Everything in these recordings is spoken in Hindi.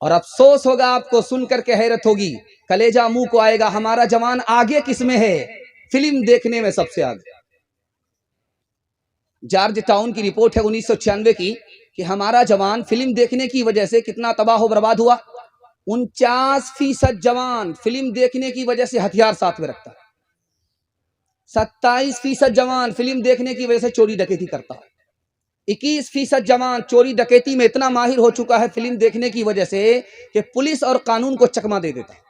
और अफसोस होगा आपको सुन करके, हैरत होगी, कलेजा मुंह को आएगा। हमारा जवान आगे किस में है? फिल्म देखने में सबसे आगे। जॉर्ज टाउन की रिपोर्ट है 1996 की कि हमारा जवान फिल्म देखने की वजह से कितना तबाह बर्बाद हुआ। 49% जवान फिल्म देखने की वजह से हथियार साथ में रखता है। 27% जवान फिल्म देखने की वजह से चोरी डकैती करता है। 21% जवान चोरी डकैती में इतना माहिर हो चुका है फिल्म देखने की वजह से कि पुलिस और कानून को चकमा दे देता है।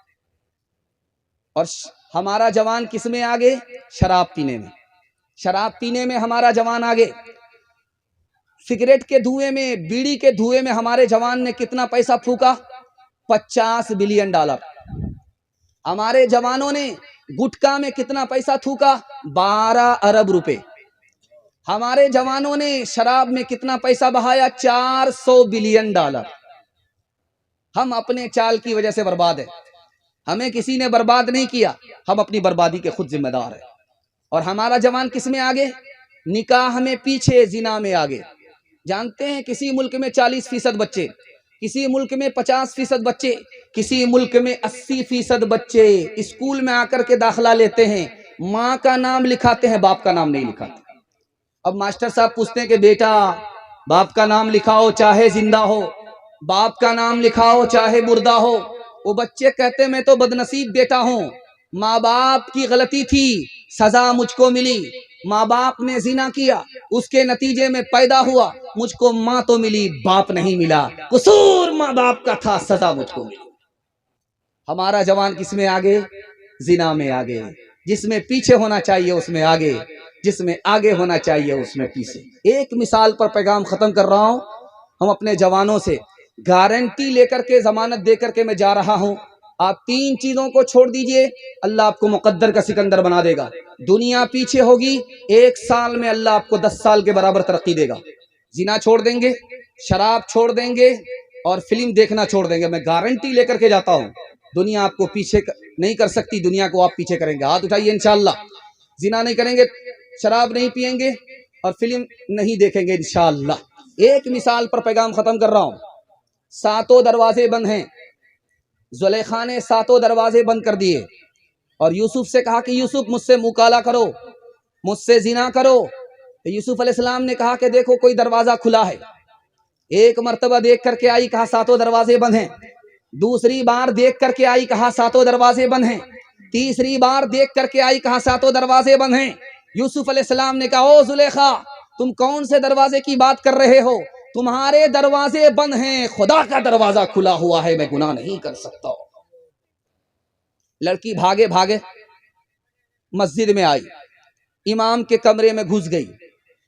और हमारा जवान किस में आगे? शराब पीने में। शराब पीने में हमारा जवान आगे। सिगरेट के धुएं में, बीड़ी के धुएं में हमारे जवान ने कितना पैसा फूका? $50 बिलियन। हमारे जवानों ने गुटखा में कितना पैसा थूका? 12 अरब रुपए। हमारे जवानों ने शराब में कितना पैसा बहाया? $400 बिलियन। हम अपने चाल की वजह से बर्बाद है। हमें किसी ने बर्बाद नहीं किया, हम अपनी बर्बादी के खुद जिम्मेदार हैं। और हमारा जवान किस में आगे? निकाह में पीछे, जिना में आगे। जानते हैं किसी मुल्क में 40% बच्चे, किसी मुल्क में 50% बच्चे, किसी मुल्क में 80% बच्चे स्कूल में आकर के दाखिला लेते हैं, माँ का नाम लिखाते हैं, बाप का नाम नहीं लिखाते। अब मास्टर साहब पूछते हैं कि बेटा बाप का नाम लिखाओ चाहे जिंदा हो, बाप का नाम लिखाओ चाहे मुर्दा हो। वो बच्चे कहते मैं तो बदनसीब बेटा हूँ, माँ बाप की गलती थी, सजा मुझको मिली। माँ बाप ने जिना किया, उसके नतीजे में पैदा हुआ, मुझको माँ तो मिली, बाप नहीं मिला, कसूर माँ बाप का था, सजा मुझको मिली। हमारा जवान किसमें आगे? जिना में आगे। जिसमें पीछे होना चाहिए उसमें आगे, जिसमें आगे होना चाहिए उसमें पीछे। एक मिसाल पर पैगाम खत्म कर रहा हूं। हम अपने जवानों से गारंटी लेकर के, जमानत देकर के मैं जा रहा हूं, आप 3 चीजों को छोड़ दीजिए, अल्लाह आपको मुकद्दर का सिकंदर बना देगा। दुनिया पीछे होगी, 1 साल में अल्लाह आपको 10 साल के बराबर तरक्की देगा। जिना छोड़ देंगे, शराब छोड़ देंगे और फिल्म देखना छोड़ देंगे, मैं गारंटी लेकर के जाता हूं, दुनिया आपको पीछे नहीं कर सकती, दुनिया को आप पीछे करेंगे। हाथ उठाइए इंशाअल्लाह। जिना नहीं करेंगे, शराब नहीं पिएंगे और फिल्म नहीं देखेंगे इंशाअल्लाह। एक मिसाल पर पैगाम खत्म कर रहा हूं। 7 दरवाजे बंद हैं। जुलेखा ने 7 दरवाजे बंद कर दिए और यूसुफ से कहा कि यूसुफ मुझसे मुकाला करो, मुझसे जिना करो। तो यूसुफ अलैहिस्सलाम ने कहा कि देखो कोई दरवाजा खुला है। एक मर्तबा देख करके आई, कहा 7 दरवाजे बंद हैं। दूसरी बार देख करके आई, कहा 7 दरवाजे बंद हैं। तीसरी बार देख करके आई, कहा 7 दरवाजे बंद हैं। यूसुफ अलैहिस्सलाम ने कहा ओ जुलेखा, तुम कौन से दरवाजे की बात कर रहे हो? तुम्हारे दरवाजे बंद हैं, खुदा का दरवाजा खुला हुआ है, मैं गुनाह नहीं कर सकता। लड़की भागे भागे मस्जिद में आई, इमाम के कमरे में घुस गई।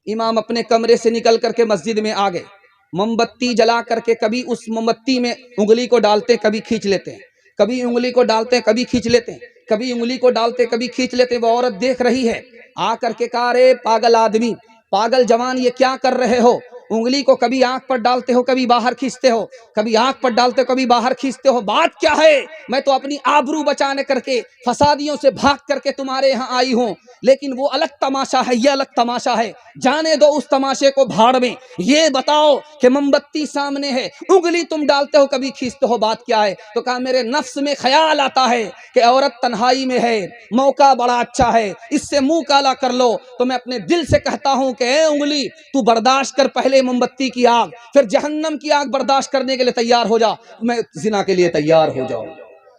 इमाम अपने कमरे से निकल करके मस्जिद में आ गए। मोमबत्ती जला करके कभी उस मोमबत्ती में उंगली को डालते, कभी खींच लेते हैं, कभी उंगली को डालते, कभी खींच लेते हैं, कभी उंगली को डालते, कभी खींच लेते। वो औरत देख रही है, आ करके कहा रे पागल आदमी, पागल जवान, ये क्या कर रहे हो? उंगली को कभी आंख पर डालते हो, कभी बाहर खींचते हो, कभी आंख पर डालते हो, कभी बाहर खींचते हो, बात क्या है? मैं तो अपनी आबरू बचाने करके, फसादियों से भाग करके तुम्हारे यहाँ आई हूँ, लेकिन वो अलग तमाशा है, ये अलग तमाशा है, जाने दो उस तमाशे को भाड़ में। ये बताओ कि मोमबत्ती सामने है, उंगली तुम डालते हो, कभी खींचते हो, बात क्या है? तो कहा मेरे नफ्स में ख्याल आता है कि औरत तन्हाई में है, मौका बड़ा अच्छा है, इससे मुंह काला कर लो। तो मैं अपने दिल से कहता हूं कि ए उंगली, तू बर्दाश्त कर, पहले मोमबत्ती की आग, फिर जहन्नम की आग बर्दाश्त करने के लिए तैयार हो जा, मैं जिना के लिए तैयार हो जाऊं।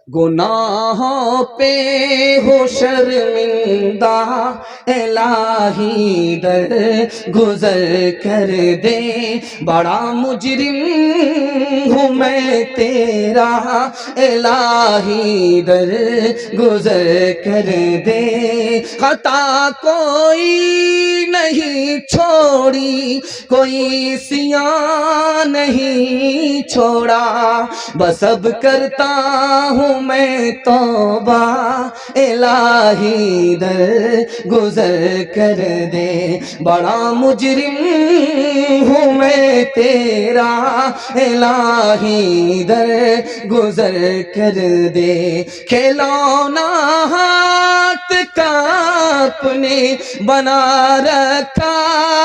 गुनाहों पे हो शर्मिंदा, इलाही दर गुजर कर दे, बड़ा मुजरिम हूँ मैं तेरा, इलाही दर गुजर कर दे। खता कोई नहीं छोड़ी, कोई सिया नहीं छोड़ा, बस अब करता हूँ मैं तौबा, इलाही दर गुजर कर दे, बड़ा मुजरिम हूँ मैं तेरा, इलाही दर गुजर कर दे। खिलौना हाथ का अपने बना रखा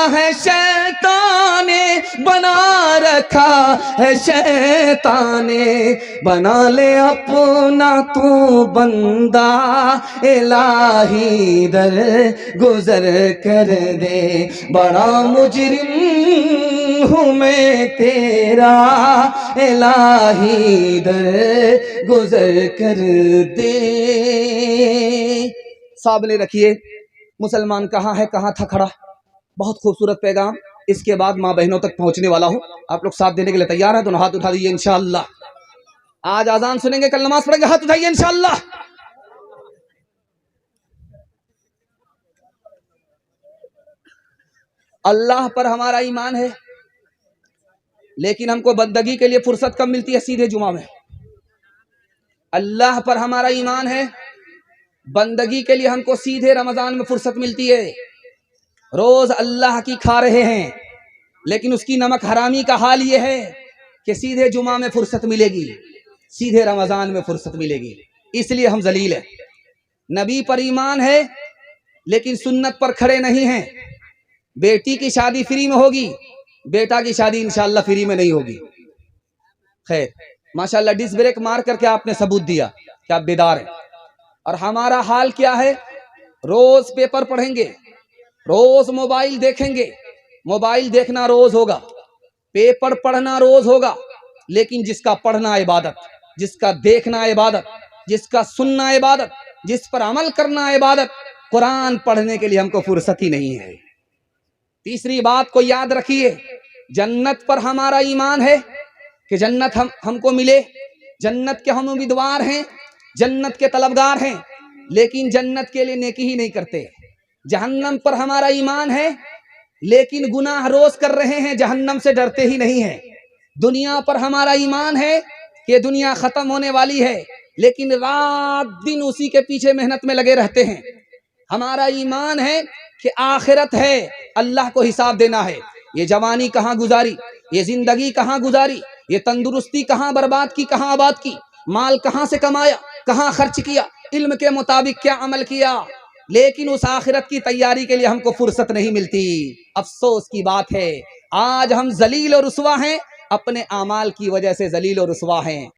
है शैतान ने बना रखा है शैतान ने, बना ले अपना तू बंदा इलाही दर गुजर कर दे, बड़ा मुजरिम हूँ मैं तेरा इलाही दर गुजर कर दे। सामने रखिए मुसलमान कहाँ है, कहाँ था खड़ा। बहुत खूबसूरत पैगाम इसके बाद माँ बहनों तक पहुंचने वाला हो। आप लोग साथ देने के लिए तैयार हैं? दोनों हाथ उठा दीजिए इंशाअल्लाह। आज आजान सुनेंगे, कल नमाज पढ़ेंगे, हाथ उठाइए इंशाअल्लाह। अल्लाह पर हमारा ईमान है, लेकिन हमको बंदगी के लिए फुर्सत कब मिलती है? सीधे जुमा में। अल्लाह पर हमारा ईमान है, बंदगी के लिए हमको सीधे रमजान में फुर्सत मिलती है। रोज अल्लाह की खा रहे हैं, लेकिन उसकी नमक हरामी का हाल यह है कि सीधे जुमा में फुर्सत मिलेगी, सीधे रमजान में फुर्सत मिलेगी। इसलिए हम जलील हैं। नबी पर ईमान है, लेकिन सुन्नत पर खड़े नहीं हैं। बेटी की शादी फ्री में होगी, बेटा की शादी इंशाअल्लाह फ्री में नहीं होगी। खैर माशाअल्लाह डिस ब्रेक मार करके आपने सबूत दिया कि आप बेदार हैं। और हमारा हाल क्या है? रोज पेपर पढ़ेंगे, रोज मोबाइल देखेंगे। मोबाइल देखना रोज होगा, पेपर पढ़ना रोज होगा, लेकिन जिसका पढ़ना इबादत, जिसका देखना इबादत, जिसका सुनना इबादत, जिस पर अमल करना इबादत, कुरान पढ़ने के लिए हमको फुर्सत ही नहीं है। तीसरी बात को याद रखिए, जन्नत पर हमारा ईमान है कि जन्नत हमको मिले, जन्नत के हम उम्मीदवार हैं, जन्नत के तलबगार हैं, लेकिन जन्नत के लिए नेकी ही नहीं करते। जहन्नम पर हमारा ईमान है, लेकिन गुनाह रोज कर रहे हैं, जहन्नम से डरते ही नहीं हैं। दुनिया पर हमारा ईमान है कि दुनिया खत्म होने वाली है, लेकिन रात दिन उसी के पीछे मेहनत में लगे रहते हैं। हमारा ईमान है कि आखिरत है, अल्लाह को हिसाब देना है। ये जवानी कहाँ गुजारी, ये जिंदगी कहाँ गुजारी, ये तंदुरुस्ती कहाँ बर्बाद की, कहाँ आबाद की, माल कहाँ से कमाया, कहाँ खर्च किया, इल्म के मुताबिक क्या अमल किया, लेकिन उस आखिरत की तैयारी के लिए हमको फुर्सत नहीं मिलती। अफसोस की बात है, आज हम जलील और रुसवा हैं, अपने आमाल की वजह से जलील और रुसवा हैं।